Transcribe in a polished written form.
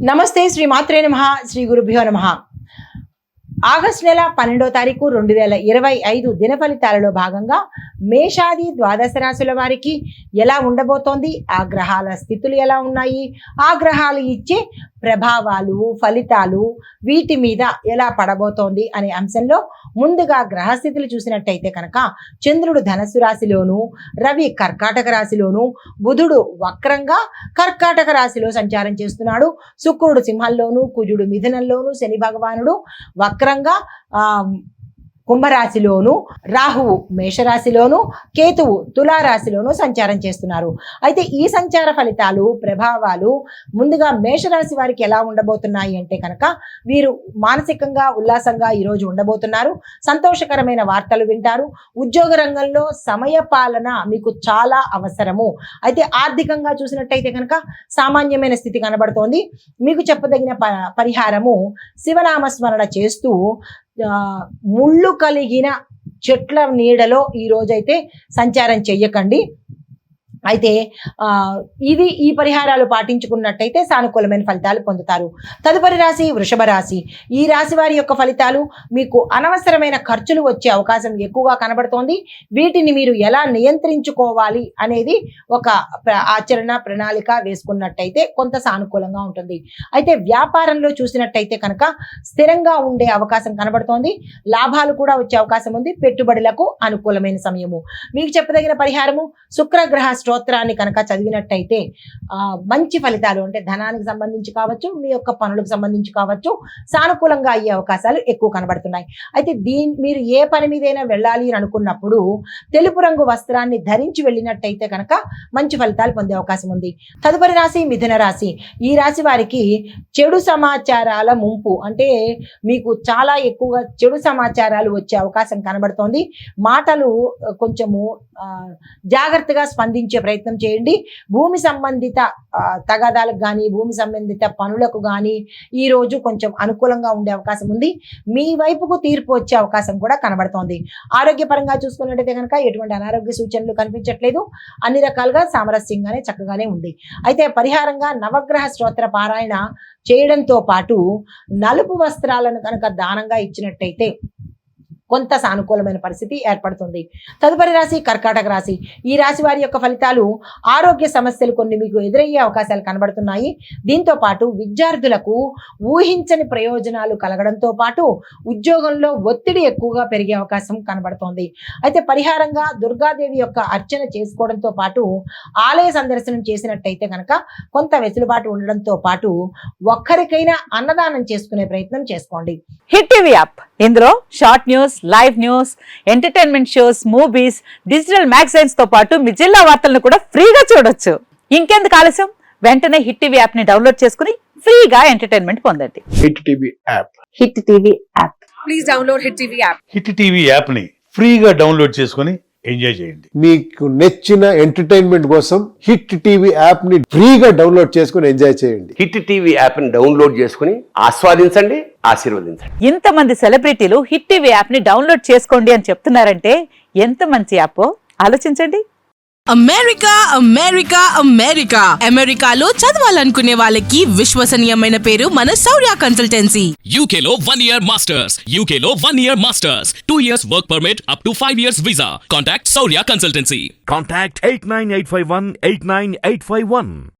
నమస్తే శ్రీ మాత్రే నమః శ్రీ గురుభ్యో నమః. ఆగస్టు నెల 12వ తారీఖు 2025 దిన ఫలితాలలో భాగంగా మేషాది ద్వాదశ రాశుల వారికి ఎలా ఉండబోతోంది, ఆ గ్రహాల స్థితులు ఎలా ఉన్నాయి, ఆ గ్రహాలు ఇచ్చే ప్రభావాలు ఫలితాలు వీటి మీద ఎలా పడబోతోంది అనే అంశంలో ముందుగా గ్రహస్థితులు చూసినట్టయితే కనుక చంద్రుడు ధనస్సు రాశిలోను, రవి కర్కాటక రాశిలోను, బుధుడు వక్రంగా కర్కాటక రాశిలో సంచారం చేస్తున్నాడు, శుక్రుడు సింహంలోను, కుజుడు మిథునంలోను, శని భగవానుడు వక్రంగా కుంభరాశిలోను, రాహువు మేషరాశిలోను, కేతువు తులారాశిలోను సంచారం చేస్తున్నారు. అయితే ఈ సంచార ఫలితాలు ప్రభావాలు ముందుగా మేషరాశి వారికి ఎలా ఉండబోతున్నాయి అంటే కనుక వీరు మానసికంగా ఉల్లాసంగా ఈరోజు ఉండబోతున్నారు. సంతోషకరమైన వార్తలు వింటారు. ఉద్యోగ రంగంలో సమయ పాలన మీకు చాలా అవసరము. అయితే ఆర్థికంగా చూసినట్టయితే కనుక సామాన్యమైన స్థితి కనబడుతోంది. మీకు చెప్పదగిన పరిహారము శివనామస్మరణ చేస్తూ ముళ్ళు కలిగిన చెట్ల నీడలో ఈ రోజైతే సంచారం చెయ్యకండి. అయితే ఈ పరిహారాలు పాటించుకున్నట్టయితే సానుకూలమైన ఫలితాలు పొందుతారు. తదుపరి రాశి వృషభ రాశి. ఈ రాశి వారి యొక్క ఫలితాలు మీకు అనవసరమైన ఖర్చులు వచ్చే అవకాశం ఎక్కువగా కనబడుతోంది. వీటిని మీరు ఎలా నియంత్రించుకోవాలి అనేది ఒక ఆచరణ ప్రణాళిక వేసుకున్నట్టయితే కొంత సానుకూలంగా ఉంటుంది. అయితే వ్యాపారంలో చూసినట్టయితే కనుక స్థిరంగా ఉండే అవకాశం కనబడుతోంది. లాభాలు కూడా వచ్చే అవకాశం ఉంది. పెట్టుబడులకు అనుకూలమైన సమయము. మీకు చెప్పదగిన పరిహారము శుక్రగ్రహ స్తోత్రాన్ని కనుక చదివినట్టయితే మంచి ఫలితాలు అంటే ధనానికి సంబంధించి కావచ్చు, మీ యొక్క పనులకు సంబంధించి కావచ్చు, సానుకూలంగా అయ్యే అవకాశాలు ఎక్కువ కనబడుతున్నాయి. అయితే మీరు ఏ పని మీదైనా వెళ్ళాలి అని అనుకున్నప్పుడు తెలుపు రంగు వస్త్రాన్ని ధరించి వెళ్ళినట్టయితే కనుక మంచి ఫలితాలు పొందే అవకాశం ఉంది. తదుపరి రాశి మిథున రాశి. ఈ రాశి వారికి చెడు సమాచారాల ముంపు అంటే మీకు చాలా ఎక్కువగా చెడు సమాచారాలు వచ్చే అవకాశం కనబడుతోంది. మాటలు కొంచెము జాగ్రత్తగా స్పందించే ప్రయత్నం చేయండి. భూమి సంబంధిత తగాదాలకు కానీ భూమి సంబంధిత పనులకు కానీ ఈ రోజు కొంచెం అనుకూలంగా ఉండే అవకాశం ఉంది. మీ వైపుకు తీర్పు వచ్చే అవకాశం కూడా కనబడుతోంది. ఆరోగ్యపరంగా చూసుకున్నట్టయితే కనుక ఎటువంటి అనారోగ్య సూచనలు కనిపించట్లేదు. అన్ని రకాలుగా సామరస్యంగానే చక్కగానే ఉంది. అయితే పరిహారంగా నవగ్రహ స్తోత్ర పారాయణ చేయడంతో పాటు నలుపు వస్త్రాలను కనుక దానంగా ఇచ్చినట్టయితే కొంత సానుకూలమైన పరిస్థితి ఏర్పడుతుంది. తదుపరి రాశి కర్కాటక రాశి. ఈ రాశి వారి యొక్క ఫలితాలు ఆరోగ్య సమస్యలు కొన్ని మీకు ఎదురయ్యే అవకాశాలు కనబడుతున్నాయి. దీంతో పాటు విద్యార్థులకు ఊహించని ప్రయోజనాలు కలగడంతో పాటు ఉద్యోగంలో ఒత్తిడి ఎక్కువగా పెరిగే అవకాశం కనబడుతోంది. అయితే పరిహారంగా దుర్గాదేవి యొక్క అర్చన చేసుకోవడంతో పాటు ఆలయ సందర్శనం చేసినట్టయితే కనుక కొంత వెసులుబాటు ఉండడంతో పాటు ఒక్కరికైనా అన్నదానం చేసుకునే ప్రయత్నం చేసుకోండి. హిట్ టీవీ యాప్, ఇందులో short news, live news, entertainment shows, movies, digital magazines తో పాటు మీ జిల్లా వార్తలను కూడా ఫ్రీగా చూడొచ్చు. ఇంకెందుకు ఆలస్యం, వెంటనే హిట్ టీవీ యాప్ ని డౌన్లోడ్ చేసుకుని ఫ్రీగా ఎంటర్టైన్మెంట్ పొందండి. Hit TV app. Hit TV app. Please download hit TV app. Hit TV app ని ఫ్రీగా డౌన్లోడ్ చేసుకుని ఎంజాయ్ చేయండి. మీకు నచ్చిన ఎంటర్టైన్మెంట్ కోసం హిట్ టీవీ యాప్ ని ఫ్రీగా డౌన్లోడ్ చేసుకుని ఎంజాయ్ చేయండి. హిట్ టీవీ యాప్ ని డౌన్లోడ్ చేసుకుని ఆస్వాదించండి, ఆశీర్వదించండి. ఇంతమంది సెలబ్రిటీలు హిట్ టీవీ యాప్ ని డౌన్లోడ్ చేసుకోండి అని చెప్తున్నారంటే ఎంత మంచి యాప్ ఆలోచించండి. అమెరికా అమెరికా అమెరికా అమెరికాలో చదవాలనుకునే వాళ్ళకి విశ్వసనీయమైన పేరు మన శౌర్య కన్సల్టెన్సీ. UK లో 1 year masters. UK లో 1 year masters. 2 years work permit up to 5 years visa. Contact Saurya Consultancy. Contact 89851 89851.